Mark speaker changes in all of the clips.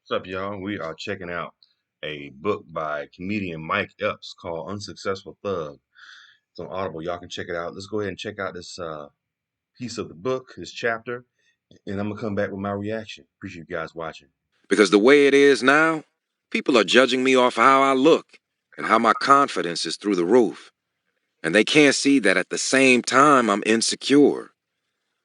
Speaker 1: What's up, y'all? We are checking out a book by comedian Mike Epps called Unsuccessful Thug. It's on Audible. Y'all can check it out. Let's go ahead and check out this piece of the book, this chapter, and I'm going to come back with my reaction. Appreciate you guys watching.
Speaker 2: Because the way it is now, people are judging me off how I look and how my confidence is through the roof. And they can't see that at the same time I'm insecure.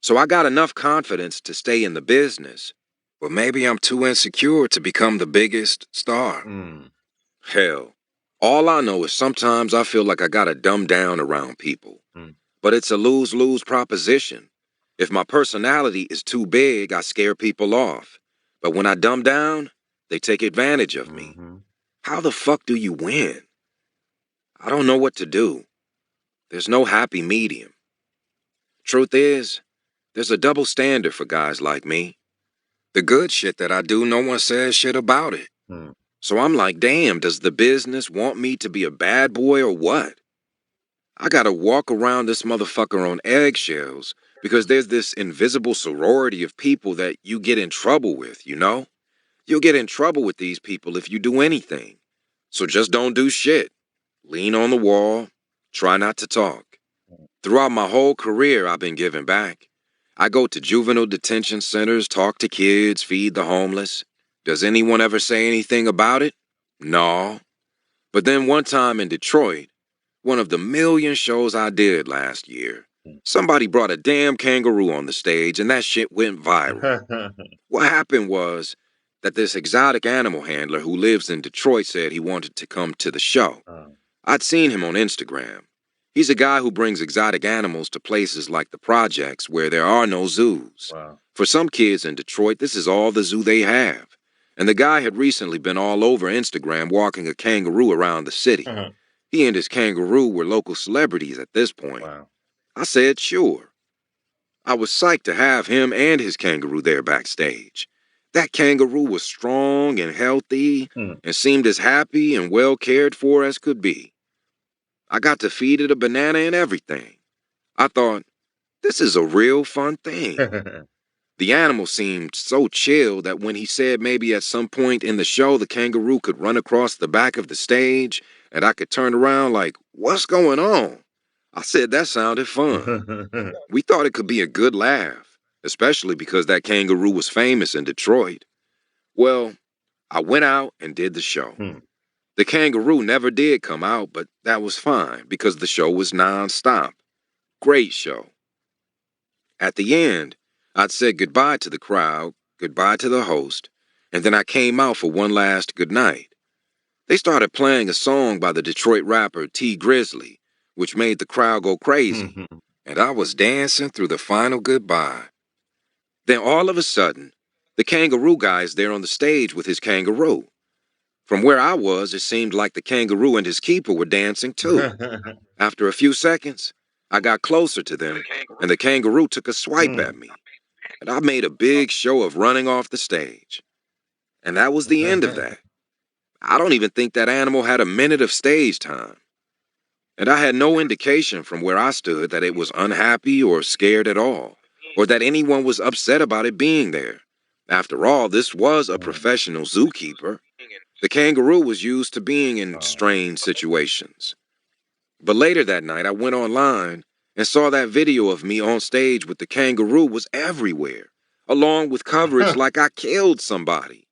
Speaker 2: So I got enough confidence to stay in the business, but maybe I'm too insecure to become the biggest star.
Speaker 1: Mm.
Speaker 2: Hell, all I know is sometimes I feel like I gotta dumb down around people.
Speaker 1: Mm.
Speaker 2: But it's a lose-lose proposition. If my personality is too big, I scare people off. But when I dumb down, they take advantage of me.
Speaker 1: Mm-hmm.
Speaker 2: How the fuck do you win? I don't know what to do. There's no happy medium. Truth is, there's a double standard for guys like me. The good shit that I do, no one says shit about it.
Speaker 1: Mm.
Speaker 2: So I'm like, damn, does the business want me to be a bad boy or what? I gotta walk around this motherfucker on eggshells because there's this invisible sorority of people that you get in trouble with, you know? You'll get in trouble with these people if you do anything. So just don't do shit. Lean on the wall. Try not to talk. Throughout my whole career, I've been giving back. I go to juvenile detention centers, talk to kids, feed the homeless. Does anyone ever say anything about it? No. But then one time in Detroit, one of the million shows I did last year, somebody brought a damn kangaroo on the stage and that shit went viral. What happened was that this exotic animal handler who lives in Detroit said he wanted to come to the show. I'd seen him on Instagram. He's a guy who brings exotic animals to places like the projects where there are no zoos.
Speaker 1: Wow.
Speaker 2: For some kids in Detroit, this is all the zoo they have. And the guy had recently been all over Instagram walking a kangaroo around the city. He and his kangaroo were local celebrities at this point.
Speaker 1: Wow.
Speaker 2: I said, sure. I was psyched to have him and his kangaroo there backstage. That kangaroo was strong and healthy
Speaker 1: Mm.
Speaker 2: and seemed as happy and well cared for as could be. I got to feed it a banana and everything. I thought, this is a real fun thing. The animal seemed so chill that when he said maybe at some point in the show the kangaroo could run across the back of the stage and I could turn around like, what's going on? I said that sounded fun. We thought it could be a good laugh, especially because that kangaroo was famous in Detroit. Well, I went out and did the show.
Speaker 1: Mm.
Speaker 2: The kangaroo never did come out, but that was fine because the show was nonstop. Great show. At the end, I'd said goodbye to the crowd, goodbye to the host, and then I came out for one last goodnight. They started playing a song by the Detroit rapper T Grizzly, which made the crowd go crazy, and I was dancing through the final goodbye. Then all of a sudden, the kangaroo guy's there on the stage with his kangaroo. From where I was, it seemed like the kangaroo and his keeper were dancing too. After a few seconds, I got closer to them, and the kangaroo took a swipe
Speaker 1: Mm.
Speaker 2: at me, and I made a big show of running off the stage. And that was the end of that. I don't even think that animal had a minute of stage time. And I had no indication from where I stood that it was unhappy or scared at all, or that anyone was upset about it being there. After all, this was a professional zookeeper. The kangaroo was used to being in strange situations. But later that night, I went online and saw that video of me on stage with the kangaroo was everywhere, along with coverage like I killed somebody.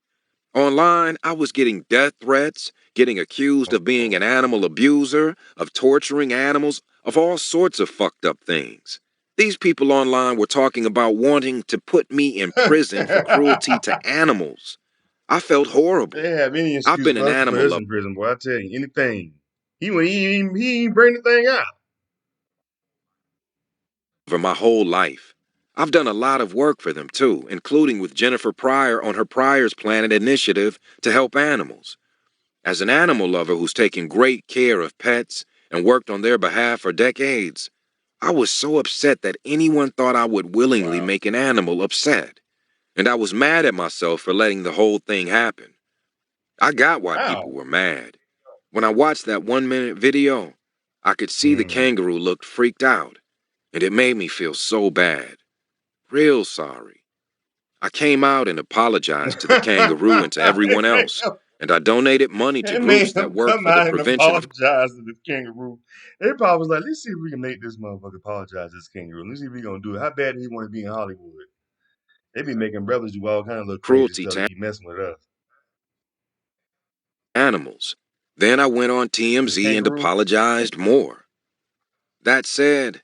Speaker 2: Online, I was getting death threats, getting accused of being an animal abuser, of torturing animals, of all sorts of fucked up things. These people online were talking about wanting to put me in prison for cruelty to animals. I felt horrible.
Speaker 1: They have any
Speaker 2: I've
Speaker 1: excuse
Speaker 2: been an
Speaker 1: for us to put
Speaker 2: animal
Speaker 1: us
Speaker 2: lover
Speaker 1: in prison, boy. I tell you, anything. He ain't bring the thing out.
Speaker 2: my whole life. I've done a lot of work for them too, including with Jennifer Pryor on her Pryor's Planet initiative to help animals. As an animal lover who's taken great care of pets and worked on their behalf for decades, I was so upset that anyone thought I would willingly
Speaker 1: Wow.
Speaker 2: make an animal upset. And I was mad at myself for letting the whole thing happen. I got why people
Speaker 1: Wow.
Speaker 2: were mad. When I watched that 1 minute video, I could see the
Speaker 1: Mm.
Speaker 2: kangaroo looked freaked out, and it made me feel so bad. Real sorry. I came out and apologized to the kangaroo and to
Speaker 1: It
Speaker 2: everyone
Speaker 1: made
Speaker 2: else, and I donated money to
Speaker 1: it made
Speaker 2: groups that
Speaker 1: him
Speaker 2: work
Speaker 1: come
Speaker 2: for the
Speaker 1: out and
Speaker 2: prevention of.
Speaker 1: apologize to the kangaroo. They probably was like, let's see if we can make this motherfucker apologize to this kangaroo. Let's see if we gonna do it. How bad do he want to be in Hollywood? They be making brothers do all kind of little crazy
Speaker 2: Cruelty
Speaker 1: stuff to
Speaker 2: to
Speaker 1: keep messing with us.
Speaker 2: animals. Then I went on
Speaker 1: To the
Speaker 2: TMZ and
Speaker 1: kangaroo?
Speaker 2: apologized more. That said,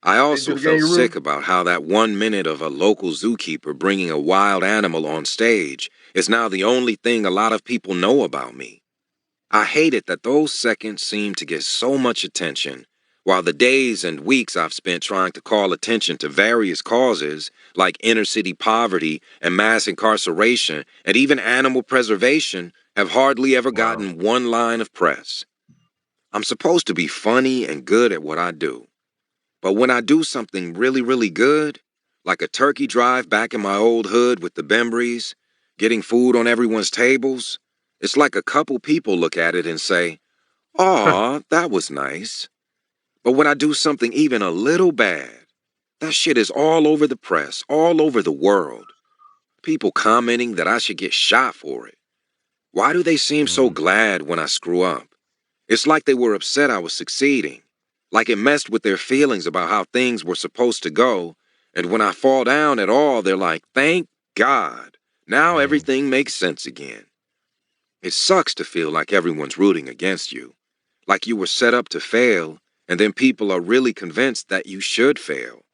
Speaker 2: I
Speaker 1: They do
Speaker 2: also
Speaker 1: the
Speaker 2: felt sick
Speaker 1: kangaroo?
Speaker 2: about how that 1 minute of a local zookeeper bringing a wild animal on stage is now the only thing a lot of people know about me. I hated that those seconds seemed to get so much attention, while the days and weeks I've spent trying to call attention to various causes like inner city poverty and mass incarceration and even animal preservation have hardly ever
Speaker 1: Wow.
Speaker 2: gotten one line of press. I'm supposed to be funny and good at what I do, but when I do something really, really good, like a turkey drive back in my old hood with the Bembries, getting food on everyone's tables, it's like a couple people look at it and say, "Aw, that was nice." But when I do something even a little bad, that shit is all over the press, all over the world. People commenting that I should get shot for it. Why do they seem so
Speaker 1: Mm,
Speaker 2: glad when I screw up? It's like they were upset I was succeeding, like it messed with their feelings about how things were supposed to go, and when I fall down at all, they're like, "Thank God. Now
Speaker 1: mm,
Speaker 2: everything makes sense again." It sucks to feel like everyone's rooting against you, like you were set up to fail, and then people are really convinced that you should fail.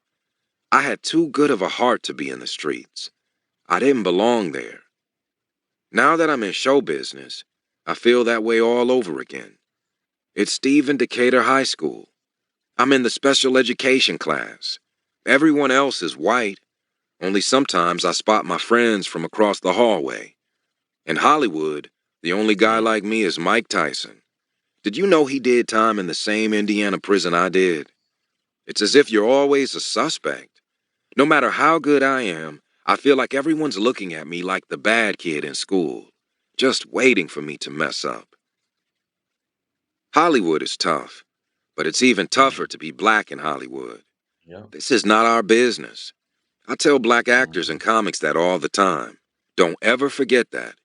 Speaker 2: I had too good of a heart to be in the streets. I didn't belong there. Now that I'm in show business, I feel that way all over again. It's Stephen Decatur High School. I'm in the special education class. Everyone else is white, only sometimes I spot my friends from across the hallway. In Hollywood, the only guy
Speaker 1: mm.
Speaker 2: like me is Mike Tyson. Did you know he did time in the same Indiana prison I did? It's as if you're always a suspect. No matter how good I am, I feel like everyone's looking at me like the bad kid in school, just waiting for me to mess up. Hollywood is tough, but it's even tougher
Speaker 1: Mm.
Speaker 2: to be black in Hollywood.
Speaker 1: Yep.
Speaker 2: This is not our business. I tell black actors
Speaker 1: Mm-hmm.
Speaker 2: and comics that all the time. Don't ever forget that.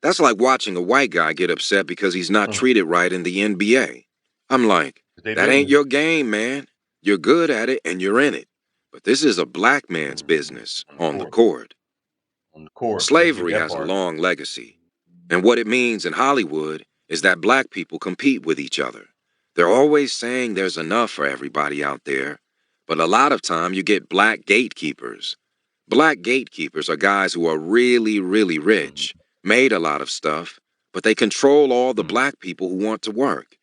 Speaker 2: That's like watching a white guy get upset because he's not treated right in the NBA. I'm like,
Speaker 1: It's their
Speaker 2: that ain't
Speaker 1: business.
Speaker 2: your game, man. You're good at it and you're in it. But this is a black man's
Speaker 1: Mm-hmm.
Speaker 2: business
Speaker 1: On the
Speaker 2: on the
Speaker 1: court.
Speaker 2: court.
Speaker 1: On the court. Let's get
Speaker 2: Slavery
Speaker 1: that
Speaker 2: has a
Speaker 1: part.
Speaker 2: long legacy. And what it means in Hollywood is that black people compete with each other. They're always saying there's enough for everybody out there, but a lot of time you get black gatekeepers. Black gatekeepers are guys who are really, really rich,
Speaker 1: Mm-hmm.
Speaker 2: made a lot of stuff, but they control all the
Speaker 1: Mm.
Speaker 2: black people who want to work.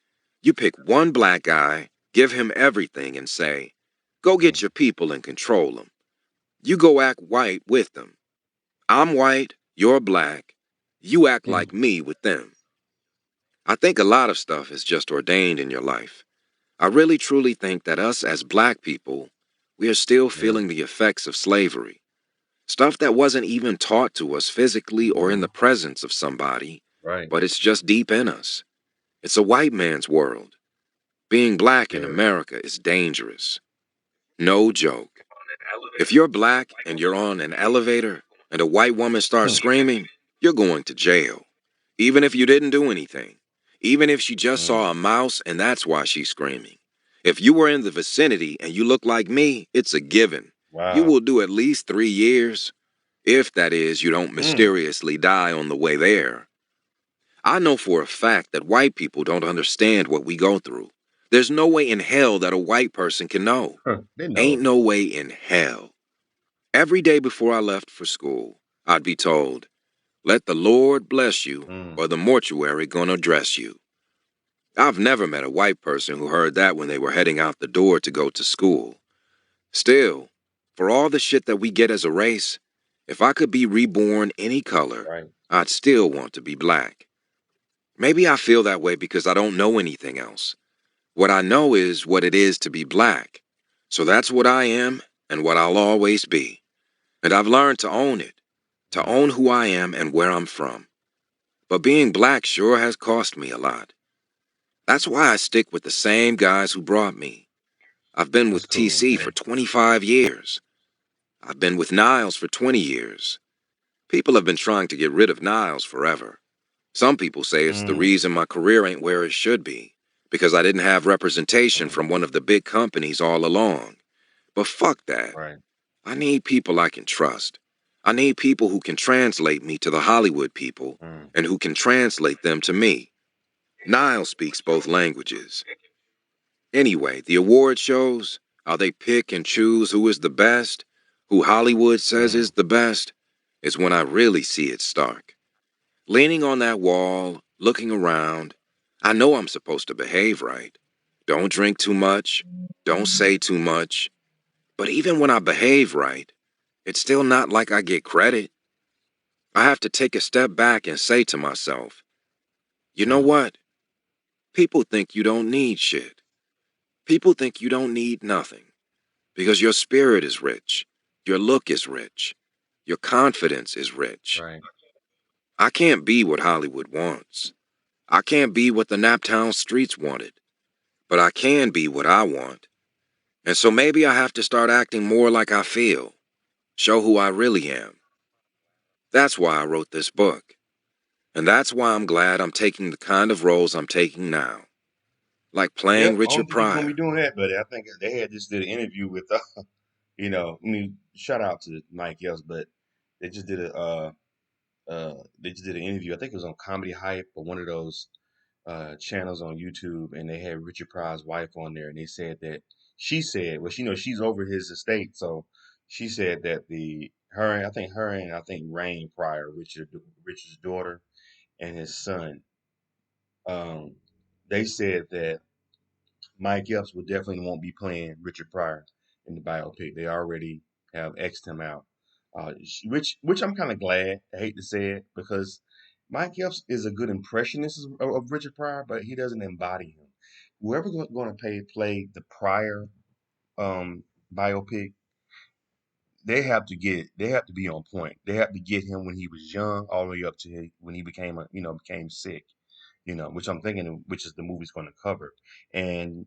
Speaker 2: You pick one black guy, give him everything, and say, "Go
Speaker 1: Mm.
Speaker 2: get your people and control them." You go act white with them. I'm white, you're black. You act
Speaker 1: Mm.
Speaker 2: like me with them. I think a lot of stuff is just ordained in your life. I really truly think that us as black people, we are still
Speaker 1: Yeah.
Speaker 2: feeling the effects of slavery. Stuff that wasn't even taught to us physically or in
Speaker 1: Mm-hmm.
Speaker 2: the presence of somebody,
Speaker 1: Right.
Speaker 2: but it's just deep in us. It's a white man's world. Being black in
Speaker 1: Very.
Speaker 2: America is dangerous. No joke. If you're black and you're on an elevator and a white woman starts
Speaker 1: Hmm.
Speaker 2: screaming, you're going to jail. Even if you didn't do anything. Even if she just
Speaker 1: Mm.
Speaker 2: saw a mouse and that's why she's screaming. If you were in the vicinity and you look like me, it's a given. You
Speaker 1: Wow.
Speaker 2: will do at least 3 years, if that is, you don't
Speaker 1: Mm.
Speaker 2: mysteriously die on the way there. I know for a fact that white people don't understand what we go through. There's no way in hell that a white person can know.
Speaker 1: Huh. They know.
Speaker 2: Ain't no way in hell. Every day before I left for school, I'd be told, "Let the Lord bless you,
Speaker 1: Mm.
Speaker 2: or the mortuary gonna dress you." I've never met a white person who heard that when they were heading out the door to go to school. Still, for all the shit that we get as a race, if I could be reborn any color,
Speaker 1: Right.
Speaker 2: I'd still want to be black. Maybe I feel that way because I don't know anything else. What I know is what it is to be black. So that's what I am and what I'll always be. And I've learned to own it, to
Speaker 1: Mm.
Speaker 2: own who I am and where I'm from. But being black sure has cost me a lot. That's why I stick with the same guys who brought me. I've been
Speaker 1: That's
Speaker 2: with
Speaker 1: cool.
Speaker 2: TC for 25 years. I've been with Niles for 20 years. People have been trying to get rid of Niles forever. Some people say it's the
Speaker 1: Mm,
Speaker 2: reason my career ain't where it should be, because I didn't have representation
Speaker 1: mm,
Speaker 2: from one of the big companies all along. But fuck that.
Speaker 1: right.
Speaker 2: I need people I can trust. I need people who can translate me to the Hollywood people
Speaker 1: Mm,
Speaker 2: and who can translate them to me. Niles speaks both languages. Anyway, the award shows, how they pick and choose who is the best, who Hollywood says
Speaker 1: mm,
Speaker 2: is the best, is when I really see it stark. Leaning on that wall, looking around, I know I'm supposed to behave right. Don't drink too much, don't say too much. But even when I behave right, it's still not like I get credit. I have to take a step back and say to myself, you know
Speaker 1: mm,
Speaker 2: what? People think you don't need shit. People think you don't need nothing because your spirit is rich, your look is rich, your confidence is rich.
Speaker 1: right.
Speaker 2: I can't be what Hollywood wants. I can't be what the Naptown streets wanted, but I can be what I want. And so maybe I have to start acting more like I feel, show who I really am. That's why I wrote this book. And that's why I'm glad I'm taking the kind of roles I'm taking now, like playing
Speaker 1: Yep. I don't
Speaker 2: Richard
Speaker 1: think you're gonna be
Speaker 2: Pryor.
Speaker 1: doing that, buddy. I think they had just did an interview with, I mean, shout out to Mike Epps, but they just did they just did an interview. I think it was on Comedy Hype or one of those channels on YouTube, and they had Richard Pryor's wife on there, and they said that she said, well, she's over his estate, so she said that her and I think Rain Pryor, Richard's daughter, and his son, um, they said that Mike Epps would definitely won't be playing Richard Pryor in the biopic. They already have X'd him out, which I'm kind of glad. I hate to say it because Mike Epps is a good impressionist of Richard Pryor, but he doesn't embody him. Whoever's going to play the Pryor um, biopic, they have to be on point. They have to get him when he was young, all the way up to when he became became sick. Which I'm thinking, which is the movie's going to cover, and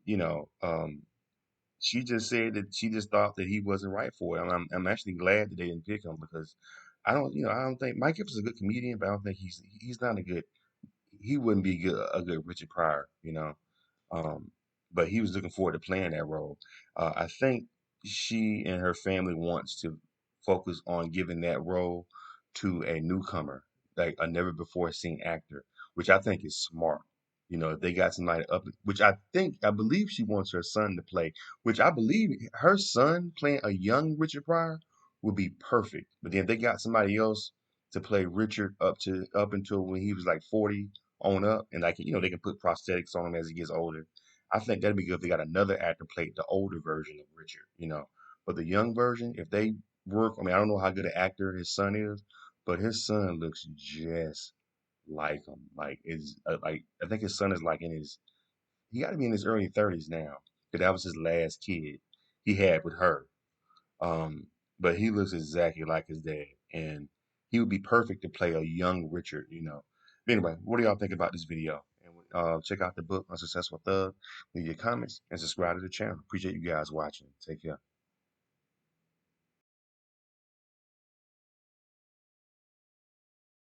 Speaker 1: she just said that she just thought that he wasn't right for it. And I'm actually glad that they didn't pick him because I don't think Mike Epps is a good comedian, but I don't think he's not a good he wouldn't be a good Richard Pryor. Um, but he was looking forward to playing that role. I think she and her family wants to focus on giving that role to a newcomer, like a never before seen actor, which I think is smart. If they got somebody up, which I believe she wants her son to play, which I believe her son playing a young Richard Pryor would be perfect. But then if they got somebody else to play Richard up until when he was like 40 on up, and like they can put prosthetics on him as he gets older. I think that'd be good if they got another actor play the older version of Richard. But the young version, if they work, I mean, I don't know how good an actor his son is, but his son looks just like him. Like like I think his son is like he got to be in his early 30s now, because that was his last kid he had with her. Um, but he looks exactly like his dad, and he would be perfect to play a young Richard. But anyway, what do y'all think about this video? And check out the book, Unsuccessful Thug. Leave your comments and subscribe to the channel. Appreciate you guys watching. Take care.